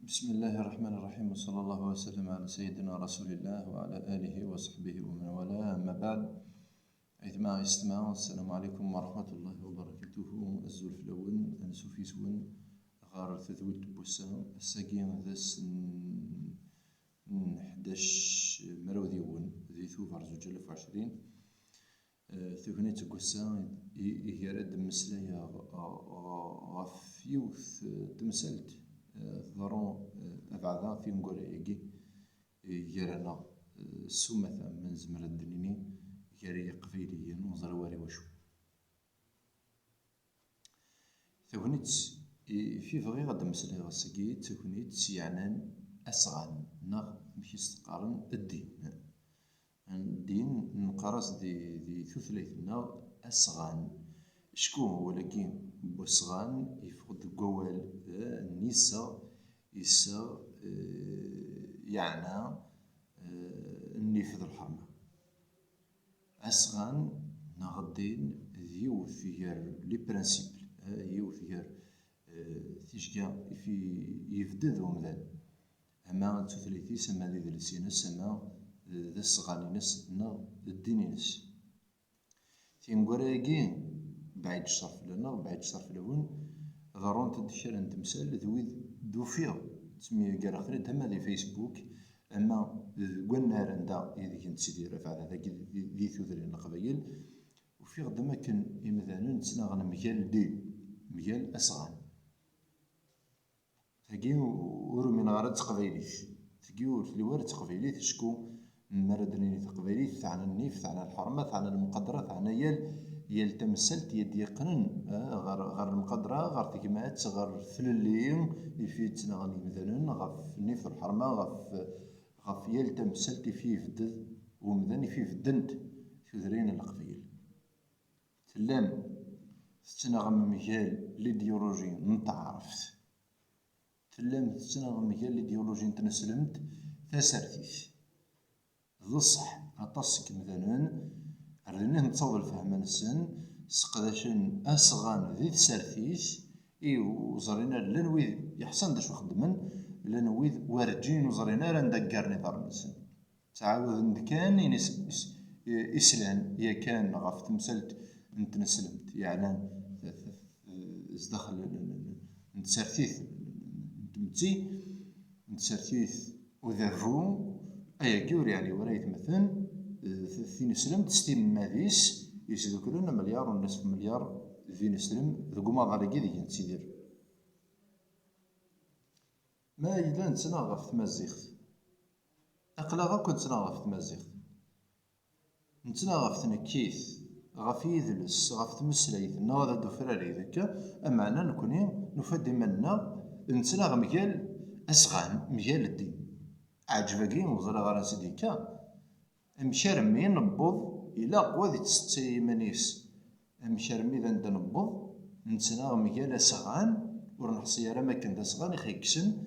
بسم الله الرحمن الرحيم، وصلى الله وسلم على سيدنا رسول الله وعلى آله وصحبه ومن والاه. أما بعد، أيتما يستمع، السلام عليكم ورحمة الله وبركاته. الزول في الأول نسوفي سون غار تثويل بوسا الساقين ذس 11 مراوديون ذي ثوفر 2020 ثوكني تقوسا يهرد مسلايا غف يوث تمسلت ضرون أبعدا في نقول يرانا السمثة من زمر الدنيني يري قبيليا وزرواري وشو ثوكنيت في فغي غدا مسلاي غسكي ثوكنيت يعني أسغان نغ مشي استقارن الدين نقرص دي ثوثليثنا أسغان شكون هو لكن بوسغان يفقد قوال نيسا يسا يعني النفذ الحرمة أسغان نغدين ذيو ثيار لي برانسيبل يو ثيار تيشكا في يفدد ومدان أما تثليثيس أما ذي ذلسينس أما ذا الصغانينس نا الدينينس تينقراكي بعيد الشرف لنا وبعيد الشرف لون ضرون تدشر عند تمثال ذوي دوفيا تسمي كارختري تما دي فيسبوك اما قلنا رندا يديك نتسيدي رفع هذاك ذي ثوثرين القبايل وفي غدا كان يمثلا نتسناغنا مجال دين مجال اسغان تاكي ورو من غارة تقبايليت تاكي ورثلي وارد تقبايليت شكو مردني تقبايليت ثعنا النيف ثعنا الحرمة ثعنا المقدرة ثعنا يال تمثلت يديقنن غير المقدرة غير تكمات غير فللي يفيد تنغني مثلا غف النيف الحرمة غف يال تمثلت فيه فدد ومذن فيه فدنت ثذرين القبيل تلام تتنغم مجال ليديولوجي نتعرفت تلام تتنغم مجال ليديولوجي نتنسلمت تسرتيث ذو الصح أطاسك مثلا رنيه نتصور الفهم نسن سقداشن أسغان ذي تسرتيث وزرينا لنويد يحسن داش وخدمن لنويد وارجين وزرينا لندقرني دار نسن تعاود ندكان إسلان يا كان غاف تمثلت نتنسلمت يعني ازدخل نتسرتيث نتسرتيث وذافو أيا كيور يعني ولا يتمثل في نسلم تستيم ماديس يسيدو كلنا مليار ونصف مليار في نسلم ذو ما ضارقي ذي نتسيدير ما إلا نتناغ في تمازيغت أقلا غا كنت نتناغ في تمازيغت نتناغ في تنكيث غا في يذلس غا في تمسلايث نغادا دو فراري ذكا أمعنا نكوني نفاد منا نتناغ مجال أسغان مجال الدين عجبكي وزرا غارا سيديكا مشارمي نبض إلا قوى ذي تستي منيس مشارمي ذا ندا نبض نتسناغ مجال أسغان ورنحصي راه ماكن دا صغان يخيكسن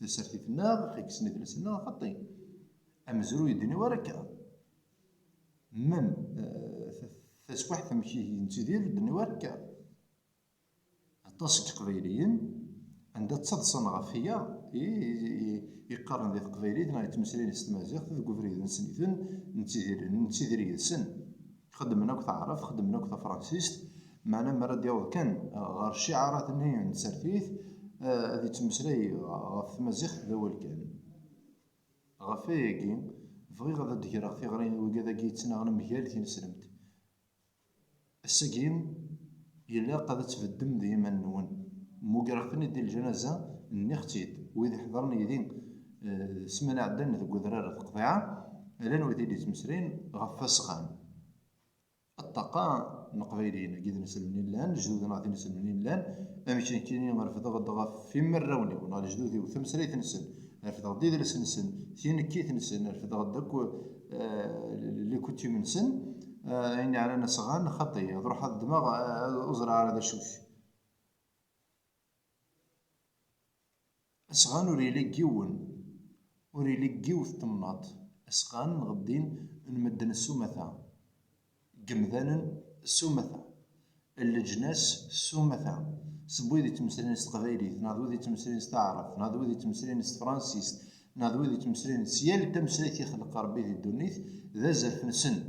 تسرتيثنا خيكسن يدلسنا خطي أمزرو يدني وركا من تسبح تمشي نتدير يدني وركا التصق قبيليين عندها تصدصن غفية يقارن ذي تقبيليت نا يتمسلين استمازيغ ذو فريد نسنيثن نتيدير يدسن خدمنا كو تعرف خدمنا كو فرانسيست معنا مراد ياوض كان غير الشعارات ني نتسرتيث هذي تمسلاي غف تمازيغ ذوال كان غفاياكي فغي غادا دكرا في غرين وكذا كي تناغنا مجال في نسلمت الساكين يلا قادا تفدم ديما نون موكراختني ديال الجنازة نختيت وإذا حضرني يدين سمنا عدن ذو قدرارة القضيعة لان ويدي لي تمسرين غفا صغان الطاقة نقبيلين كيد نسلمين لان جدودنا غادي نسلمين لان امشي كيني غرفض غدا في مراوني ونا جدودي وثمسريت نسل رفض غدي درس نسن تين كيت نسن رفض غداك اللي كنت منسن يعني على صغان خطيه روح الدماغ ازرع على هذا الشوش أسغان وريلي كيون وريلي كيوث تمناط أسغان غدين نمدن السومثا قمذانا السومثا اللجناس السومثا سبويد يتمسلين ستقبايليت، ناض ويد يتمسلين ستعرف، ناض ويد يتمسلين ستفرانسيس، ناض ويد يتمسلين سيال تمسليت يخلق ربي في الدنيث ذا زرف نسن.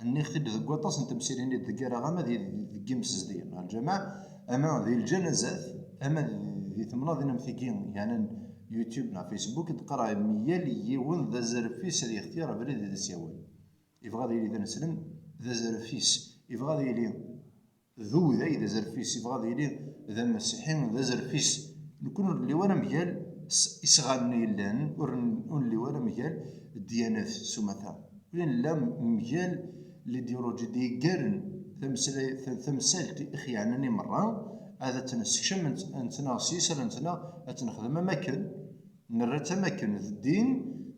اني خدت ذك واطاس نتمسلين ديال غاما ذي مسزدين الجماعة، اما ذي الجنازات، اما ذي تمناض نمثيكين يعني يوتيوب نا فيسبوك تقرا ميال يون ذا زرفيس هذا اختيار بريد ذا سياول يبغى يلي ذا نسلم ذا زرفيس، يبغى يلي ذو ذا إذا زرفيس، يبغى يلي ذا مسيحين ذا زرفيس. نكون اللي ورا ميال إسغالني لان اللي ورا ميال الديانات سمثا وين لا ميال ليديولوجي دي قرن ثمثالت إخي عنني مرة هذا تنسكشم أنتنا سيسر أنتنا أتنخدم أماكن نرى تماكن الدين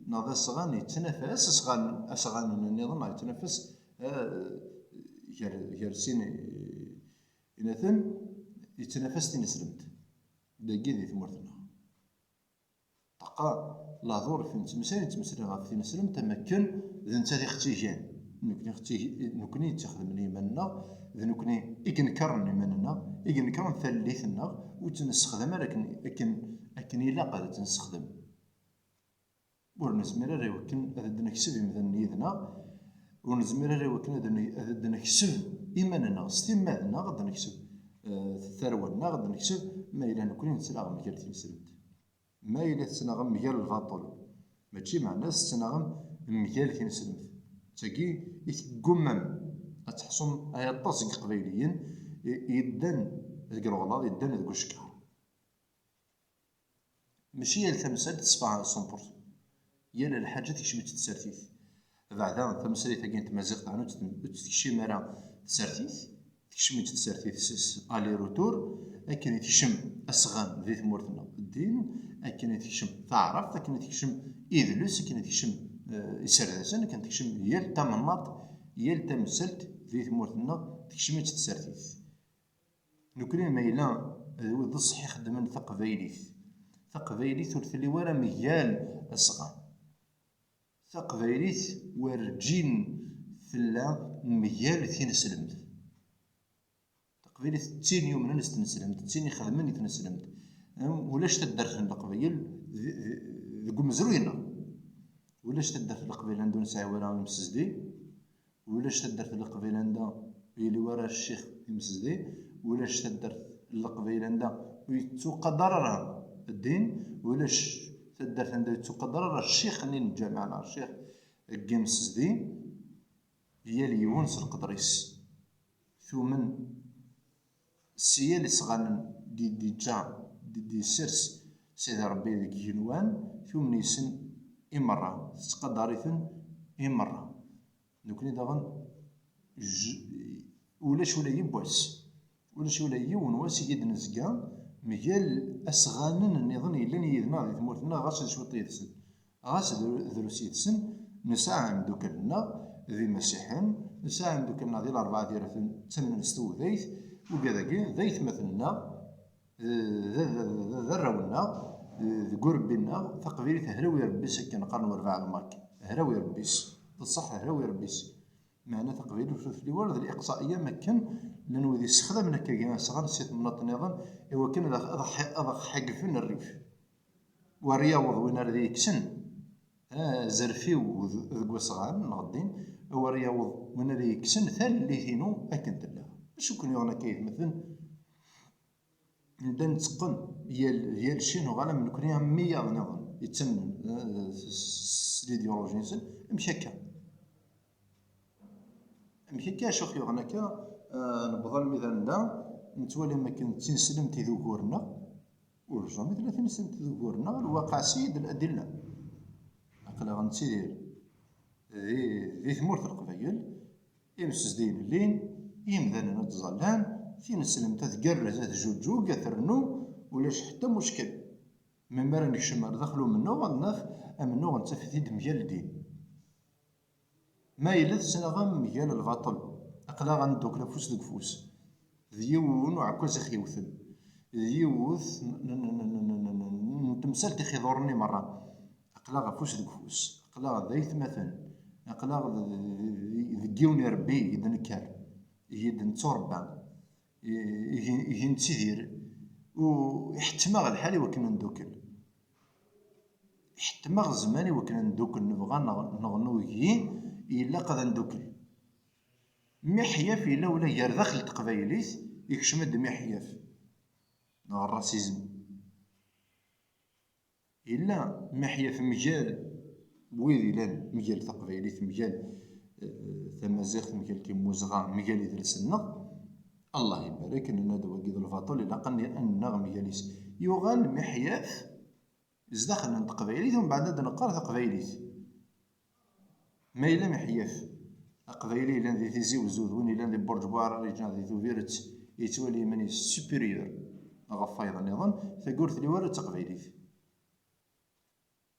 ناضي صغان يتنافس أصغان النظام يتنافس يرسين إناثن يتنافس تنسلمت داكي ذي ثمرتنا تقا لا دور في نتمسين غا في نسلم تمكن ذا نتا ذي اختيجان نكوني تخدم ليماننا ذا نكوني إكنكرن ليماننا إكنكرن ثالثنا وتنستخدم أكن إلا قد تنستخدم ونزمر راه يمكن هذا نكسب مثلا يدنا ونزمر راه يمكن هذا نكسب إيماننا استمادنا غادي نكسب ثروتنا غادي نكسب ما إلا نكون نتسناغم مجال تنسلمت ما إلا تسناغم مجال الباطل ماشي مع ناس تسناغم مجال تنسلمت تاكي يتقمم أتحصن أي طاسق قبيليين يدن ذاك الغلاظ يدن ذاك الشكار ماشي هي التمثال تصفى 100% هي الحاجة تكشمت تسرتيث بعدا تمثالي تاكين تمازيغ تاعنا تكشي مرا تسرتيث تكشمت تسرتيث الي روتور أكن تكشم أسغان ذي ثمورتنا الدين أكن تكشم تعرف أكن تكشم إذلس أكن تكشم إسرداسن أكن تكشم هي التمناط هي التمثلت ذي ثمورتنا تكشمت تسرتيث نكري ميلا ذو الصحيح خدمن ثقبايليث ثلث اللي ورا ميال أسغان ثقبايليث ورجين فلا ميال تنسلمت تقبيليث تين يوم نستنسلمت تين يخدمن يتنسلمت ولاش تدرت القبيل ذو مزروينا ولاش تدرت القبيل عندو نسعى ورا مسزدي ولاش تدرت القبيل عندها اللي ورا الشيخ مسزدي ولاش تدرت القبيل عندها ويتقدر الدين ولاش تدرت عندها يتقدر الشيخ اللي نجمعنا الشيخ مسزدي هي اللي يونس القدريس ثم السيا اللي صغان دي جا دي سرس سيدي ربي ذيك جنوان ثم نيسن إمرة تقدريثن إمرة نكوني داغن ولاش ولا يبواس ولاش ولا يون واس يد نزكا مجال أسغانن النظام يلان يدنا ذي ثمورتنا غاس شوط يدسن غاس دروس يدسن نساهم دوكلنا ذي مسيحين نساهم دوكلنا ذي الأربعة ديال ثمن نستو ذيث وكذاكي ذيث مثلنا ذراونا ذكوربينا تقبيلي هراوي ربيس كان قرن وربع الماك هراوي ربيس بصح هراوي ربيس معنى تقبيلي في الورد الإقصائية مكن لأنه ذي استخدام من كاين صغار سيت مناط النظام هو كان هذا حقفن الريف ورياض وين ردي يكسن زرفي وذكو صغار نغدين هو رياض وين ردي يكسن ثالثينو أكن تلا شو كون يغنى كيف مثلا ندان تقن هي الشين وغالا من كوني مية نظن يتسنن ليديولوجي مشاكا شوخ يغنى كا نبضل الميدان دا نتوالي مكان تنسلم تذكورنا ورجع مثل تنسلم تذكورنا الواقع سيد الأدلة عقلا غنتسير ذي ثمورة القبائل يمسزدين اللين يمذننا تظلان تنسلم تذكر جوجو قثرنو ولاش حتى مشكل من مرة نكشم دخلوا منو غنف منو غنتفيد مجال الدين ما يلث سنغم مجال الباطل أقلا غندوك لفوس دك فوس ذيون وعكوز خيوثن ذيوث نتمثل تخيضورني مرة أقلا غفوس دك فوس أقلا ذيث مثلا أقلا ذيون ربي يدن كار يدن توربان يجي نتيدير ويحتمى الحال وكنا ندوكل، يحتمى الزمان وكنا ندوكل نبغى نغنوي إلا قد ندوكل. محياف إلا ولا يار داخل تقبايليت يكشمد محياف نغ الراسيزم، إلا محياف مجال بويدي لان مجال تقبايليت مجال تمازيغ مجال كيموزغا مجال يدرسنا الله يبارك لنا دوا كيد الفاطول إلا قلنا أننا مجاليس يغال محياف ازدخل من تقبايليت ومن بعد نقرا تقبايليت ما إلا محياف أقبايلي لان ذي تيزي وزود وين لان ذي برج بوار ريجان ذي ثوفيرت يتولي ماني سوبيريور غف أيضا نظن ثقولت لي ورا تقبايليت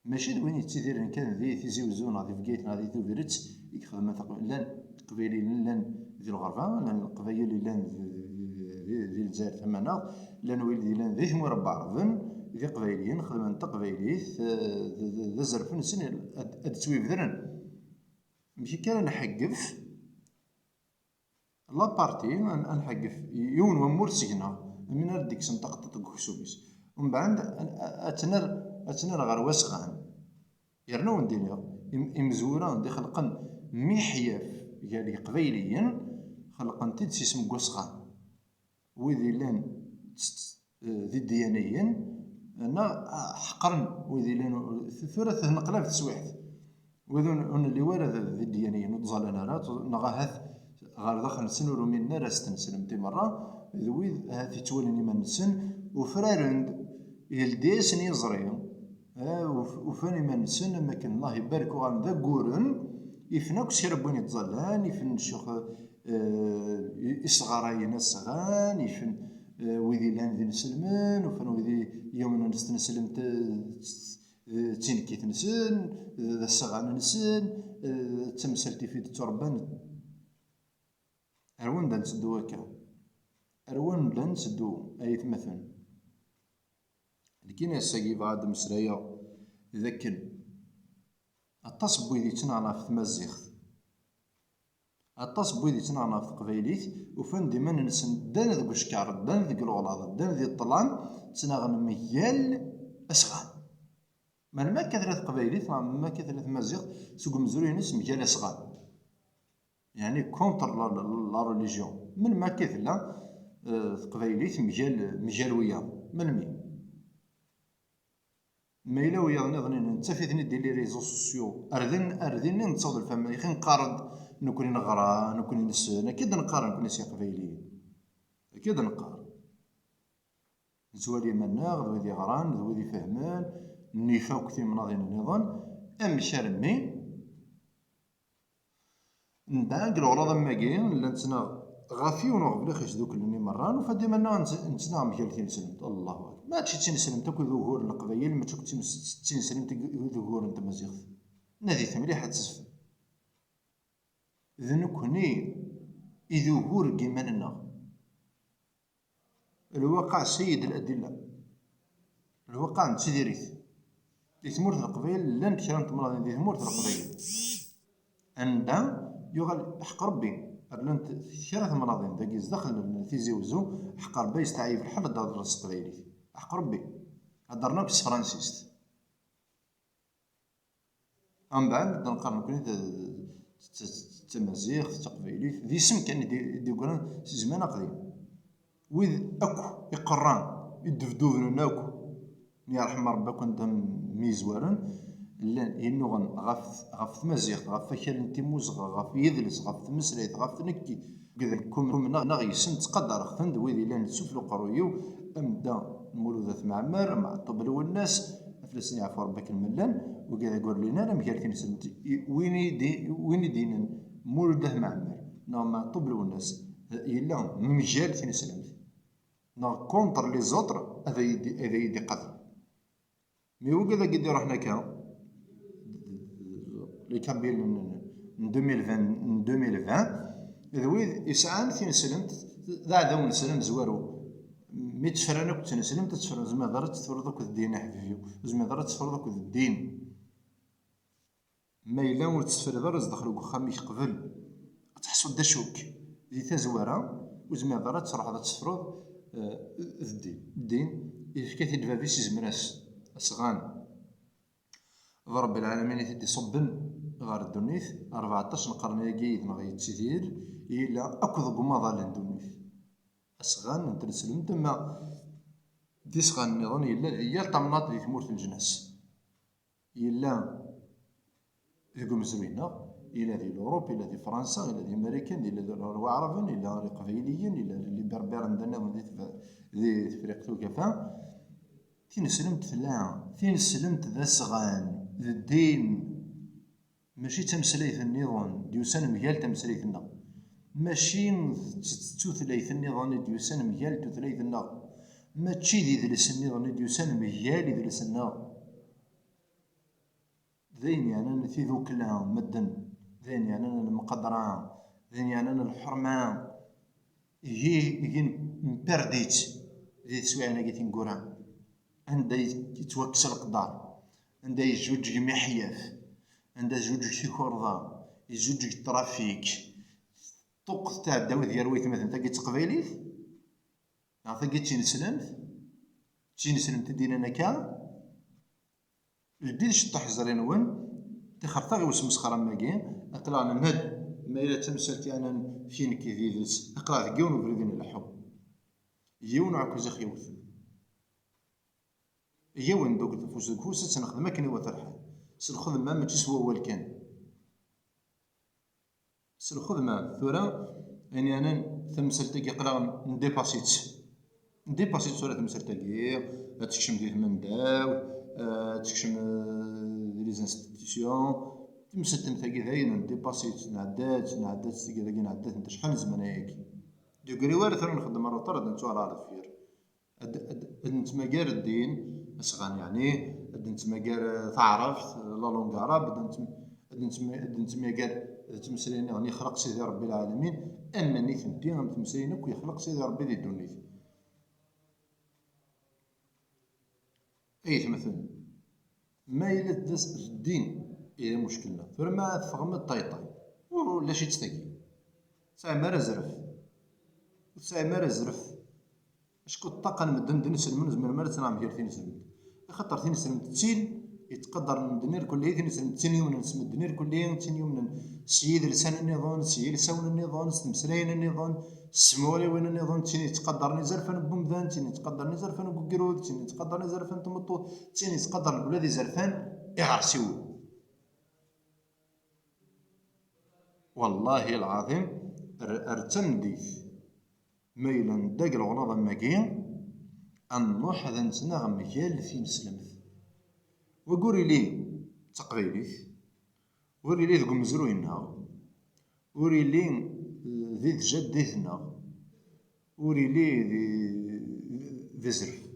ماشي وين يتسيدير كان ذي تيزي وزون غادي فكيت غادي ثوفيرت يخدم لان قبايلي لان ذي الغرفة لان القبايلي لان ذي الجزائر ثمانا لان ولدي لان ذي مربع رفن ذي قبايليين خدمن تقبايليت ذا زرفن سن اد تويفذرن ماشي كان نحقف لا بارتي نحقف يون ومور سجنا من رديك سنتقطط كسوبيس ومن بعد اتنر غير واسقان يرنو ندير امزوران دي خلقن محياف قال قبايليين خلقن تيد سيسم كوسقان وذي لان ذي الديانيين انا حقرن وذي لان ثلاث نقلاب تسويحت وذن اللي ورد ذي الديانيين وتظلنا نغاهث غير داخل سنور من ناس تنسلمتي مرة ذوي هذه تولني من السن وفرارند يلديس يزري وفاني من السن ما كان الله يبارك وغان ذا قورن يفناك سير بوني تظلان يفن شيخ إصغارين الصغان يفن وذي لان ذي نسلمان وفن وذي يوم نستنسلم تينكي تنسن ذا الصغان نسن تمثلتي في تربان أروان دا نسدو هكا أروان دا نسدو أي مثلا لكن الساقي بعد مسرايا ذاكن الطاس بويدي تنعنا في تمازيغ الطاس بويدي تنعنا في قبايليت وفن ديما نسن دان ذوك الشكار دان ذوك الغلاظ دان ذي الطلان تناغن ميال أسغان ما كثرة قبايليت ما كثرة مازيغ سوق مزورين اسم ميال أسغان يعني كونتر لا ريليجيون من ما كثلا قبايليت مجال ويا من مين ما إلا ويا نظن نتفيتني دير لي ريزو سوسيو أردن نتصور الفم يخي نقارن نكوني نغرا نكوني نسن أكيد نقارن نكوني سي قبايليين أكيد نقارن نزوالي مناغ ذوي غران ذوي فهمان نيفاو كثير من هذين النظام أم شرمي نداك الغراض ماكين لانتنا غافي ونغبلي خيش دوك اللي مران وفادي منا نتنا مجال تنسلمت الله اكبر ما تشي تنسلمت كو ذكور القبايل ما تشوك تنسلمت ذكور انت مزيغ نادي مليحه تسفل ذنكني ذكور كيماننا الواقع سيد الادله الواقع نتديريت دي ثمورة القبايل لان كرامت مرض دي ثمورة القبايل عندها يغال حق ربي لان ثلاث مناظم ذاك يزدخل تيزي وزو حق ربي يستعيب الحل دار الراس قبايلي حق ربي هضرنا بس فرانسيست من بعد نقارن كوني تمازيغ تقبايلي ذي سم كان دي قران زمان قديم وذ اكو يقران يدفدوفن اكو يرحم ربك كنت ميزوارن لان ينوغن غف تمازيغ غف فكال تيموزغ غف يدلس غف تمسريت غف تنكي كذا كوم نغي سن تقدر خفند ويدي لان سفلو قرويو امدا مولودات معمر مع الطبل والناس افلسني عفو ربك الملان وكذا يقول لنا انا مكال كنسنت وين دين مولوده معمر نو مع الطبل والناس الا مجال تنسلمت نو كونتر لي زوتر هذا يدي قدر مي وكذا قد رحنا كا لي كابيل 2020 ذوي يسعان تنسلمت ذا عداو نسلم زوارو مي تفرنا كنت نسلم تتفرن زعما ضرت تفرضك الدين حبيبي زعما ضرت تفرضك الدين ما الا تسفر ضرز دخلوا خامي قبل تحسوا دا شوك دي تزواره وزميض تروح هذا تسفرض الدين يفكا دبابيس يزمراس أصغان ضرب العالمين يتدي صبن غار الدنيث 14 قرن يجيد نغي تسيدير إلا أكذب مضى للدنيث أصغان نترسلم تما ديسغان النظام إلا هي طمنات دي ثمورة الجناس إلا ذي مزروينا إلا ذي الأوروب إلا ذي فرنسا إلا ذي أمريكان إلا ذي العرب إلا ذي قبيليين إلا ذي بربر عندنا ذي فريق كفا تين سلمت ثلاثة تين سلمت ذا صغان ذا الدين ماشي تمسليث النظام ديوسان مجال تمسليثنا ماشي توثليث النظام ديوسان مجال توثليثنا ماشي ذي ذلس النظام ديوسان مجال ذلسنا ذين يعني في ذوك لهم مدن ذين يعني المقدران ذين يعني الحرمان يجي مبرديت ذي سواعنا قيتين قران عندها يتوكس القدار عندها يجوج محياف عندها يجوج كورضا يجوج الترافيك طوق تاع الداوي ديال رويت مثلا تلقى تقبيليت نعطيك تشين سلمت دينا نكا البيت شطح زرين ون تخرطا غير وسم مسخرة ماكين اقلع نمد ما إلا تمسلت أنا فين كيديدس اقلع ذكيون وبريدين الحب يون عكو زخ يوث يون دوك الفوس تنخدم كني وترحل سالخدمة ماشي سوا هو الكان سالخدمة ثورا يعني أنا تمسلت قلع نديباسيت صورة تمسلتكي تكشم ديال المنداو تكشم لي زانستيتيسيون تمسلت نتاكي داين نديباسيت نعدات تيكي داكي نعدات نتا شحال زمان هاكي دوكري وارث راه نخدم راه طرد نتوالى على الفير نتماكار الدين أصغان يعني نتماكار تعرفت لا لونغ عرب نتماكار تمسلين يعني خلق سيدي ربي العالمين أما نيت الدين تمسلين كي يخلق سيدي ربي ذي الدنيا أي مثلا ما إلا تدس الدين إلى مشكلنا فرما تفهم الطايطاي ولا شي تستكي ساعة ما رزرف ساعة ما رزرف أشكو الطاقة نمدن دين سلمون زمان ما تنعم غير ثين سلمت خاطر ثين سلمت تسيل يتقدر الدنيا كلها ثين سلمت ثين يوم نسمى الدنيا كلها ثين يوم سيد لسان النظام سيد لسان النظام تمسلاين النظام السمولي وين النظام تيني تقدرني زرفان بومدان تيني تقدرني زرفان بوكيرود تيني تقدرني زرفان تمطو تيني تقدر بلادي زرفان إغارسيو والله العظيم ارتمديث ميلا داك الغلاظة ماكين النوح هذا نتنا مجال في نسلمت وقولي لي تقبيليت وري لي ذوك مزروينها وري لي ذي جديتنا وري لي ذي زرف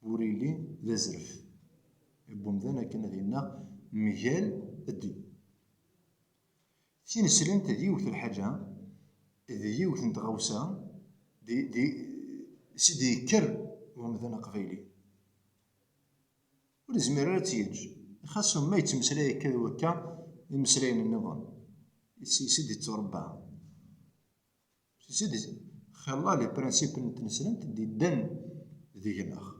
وري لي ذي زرف بومدانا كنا دينا مجال الدين سين سلمت ديوث الحاجة ديوث نتغوسا دي سيدي كر ومدانا قبيلي ولزميرا تيج خاصهم ما يتمسلاي كذا وكا يمسلاين النظام سيدي تربى سيدي خلا لي برانسيب نتنسلم تدي دن ذي النخ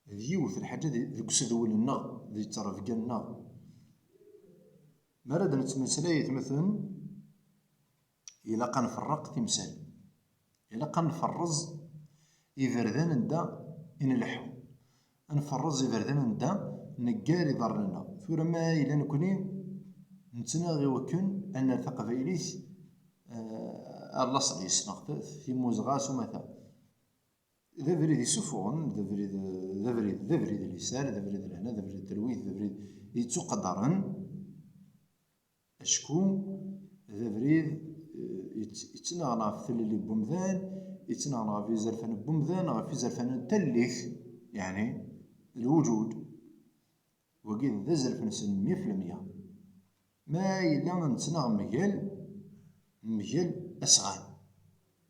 ذيوث الحاجة ذيك سدول النغ ذي ترفق النغ مراد نتمسلاي مثلا إلا قنفرق تمثال إلا قنفرز يفردان ندا إنلحو نفرز يفردان ندا نقاري ضرنا ثورة ما إلا نكوني نتناغي وكن أن الثقافيليث الله صليس نغتث في موزغاس ومثا ذا بريد يسفون ذا بريد اليسار ذا بريد الهنا ذا بريد التلويث ذا بريد يتقدرن أشكو ذا بريد يتناغنا في ثللي بومذان يتناغنا في زرفان بومذان في زرفان التليث يعني الوجود وقيل ذا زرفان سن 100% ما إلا نتناغ مجال أسغان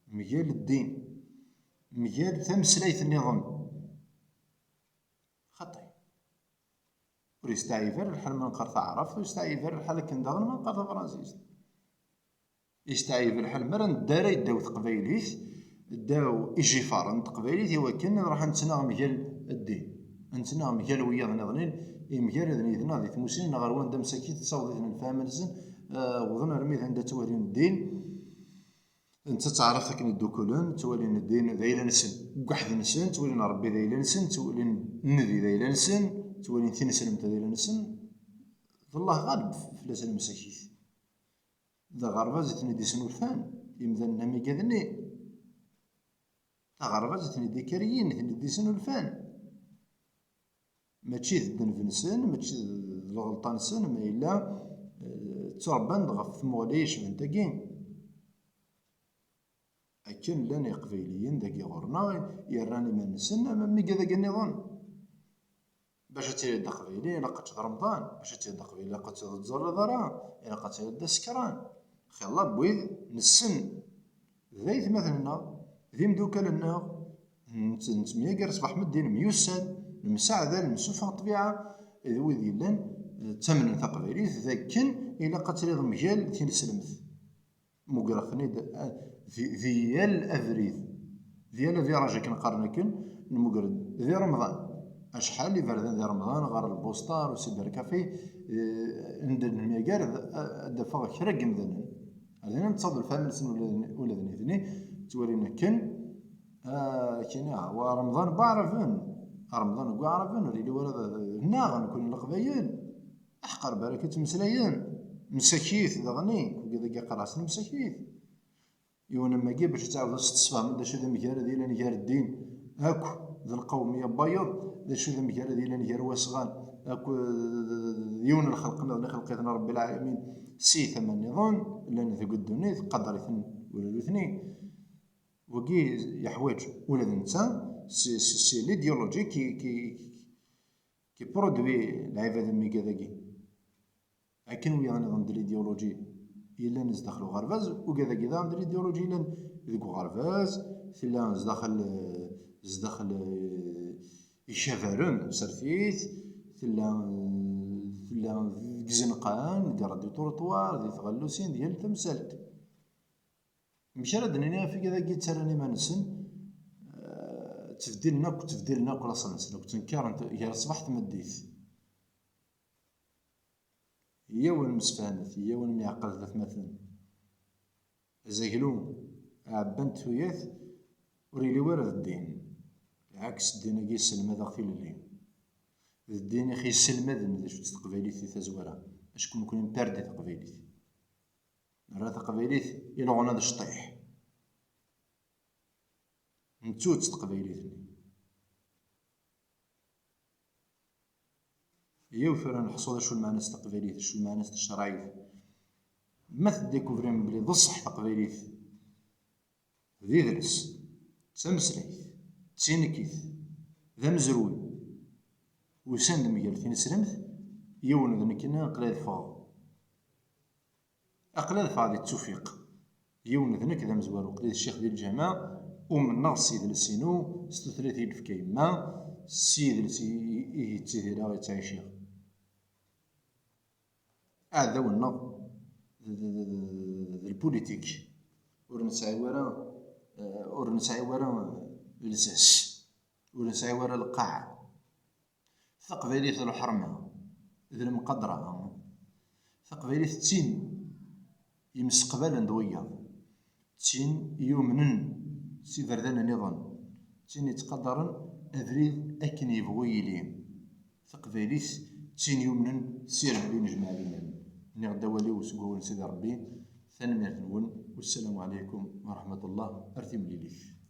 مجال الدين مجال تمسلايت النظام خطي ويستعيفر الحال من قرطة عرف ويستعيفر الحال كندغن من قرطة فرنسيس يستعيب الحال مرة ندارا يداو تقبايليت داو إجفارا تقبايليت إوا كان راح نتسنى مجال الدين نتسنى مجال وياض نظنين مجال ذنيدنا ذي تموسين غير وان دا مساكين تصاوض الفهم نسن وظن رميت عند توالين الدين انت تعرف كن الدوكولون توالين الدين ذايلا نسن وحد نسن توالين ربي ذايلا نسن توالين النبي ذايلا نسن توالين ثين سلمت ذايلا نسن الله غالب في لسان المساكين ذا غربة زتني دي سنورفان يمذن نمي كذني ذا غربة زتني دي كاريين ثني دي سنورفان ماشي ذن فنسن ماشي الغلطان سن ما إلا تربان غف مغليش من تاكين أكن لاني قبيليين داكي غورنا يراني من نسن مي كذا النظام باش تيدا قبيلي لقات رمضان باش تيدا قبيلي لقات تزور ضرا لقات تيدا سكران خي الله بويد نسن ذايث مثلنا ذي مدوكلنا نتمياقر صباح مدين ميوسن المساعدة المسوفة الطبيعة ذوي ذي لان تمن تقبيلي ذاكن إلا قتل مجال ثين سلمت مقرفني ذيال أفريد ذيال ذي راجع كنقارنكن المقرد ذي رمضان أشحال اللي فردان ذي رمضان غار البوسطار وسيبر كافي عند المياقار دفع كرق مذنن هذين نتصادوا الفاملسن ولا ذني تورينا كن كنا ورمضان بعرفن رمضان بعرفن اللي ورا هنا غنكون القبايل أحقر بركة مسلايين مساكيث ذغني وكذا قراسن مساكيث يونا ما جي باش تعاود تتصفهم دا شو ذا مكار ديال نكار الدين هاكو ذا القومية بيض دا شو ذا مكار ديال نكار واسغان هاكو يون الخلق خلقتنا رب العالمين سي ثمن نظام لان ذا قدوني قدر اثنين ولا اثنين وكي يحواج ولا الانسان سي ليديولوجي كي برودوي العباد مي كذاكي لكن ويا نظام ديال الايديولوجي إلا نزدخلو غرفاز وكذا كذا عند الإيديولوجي إلا ذيكو غرفاز ثلا نزدخل يشافرون سرفيت ثلا كزنقان كرا دي طورطوار دي تغلوسين ديال تمثالت مشى راه دنينا في كذا كي تسالني ما نسن تفديلنا كل صنس كنت نكار يا صباح تمديت هي وين مسفانت هي وين ميعقل ثلاث مثلا زاكلو عبنت وياث وريلي وارد الدين عكس الدين كي السلمة ذا غفيل اللي الدين يا اخي السلمة ذا شفت تقبايليت تزوارا اشكون نكون مباردي تقبايليت راه تقبايليت يلغون هذا الشطيح نتوت تقبايليت يوفر نحصل شو المعنى تقبايليت شو المعنى الشرعي ما تديكوفرين بلي بصح تقبايليت ذي درس تمسليت تسينكيت ذا مزروي وسند ميال ثين سلمت يون ذنكنا قلاد فاض أقلاد فاض التوفيق يون ذنك ذا مزوار وقليد الشيخ ديال الجامع ومن نغ سيد السينو 36 في كيما سيد التهيرا يتعيشيخ هذا هو النظ البوليتيك ورنسعي ورا الاساس ورنسعي ورا القاع ثقبيليت الحرمه ذي المقدره ثقبيليت تين يمسقبال ندويه تين يومنن سي فردان نظام تين يتقدرن أفريد أكن يبغو يليم ثقبيليت تين يومنن سير ربي نجمع لنا نغدا والي وسقوا سيدي ربي ثاني نون والسلام عليكم ورحمة الله أرثم ليليك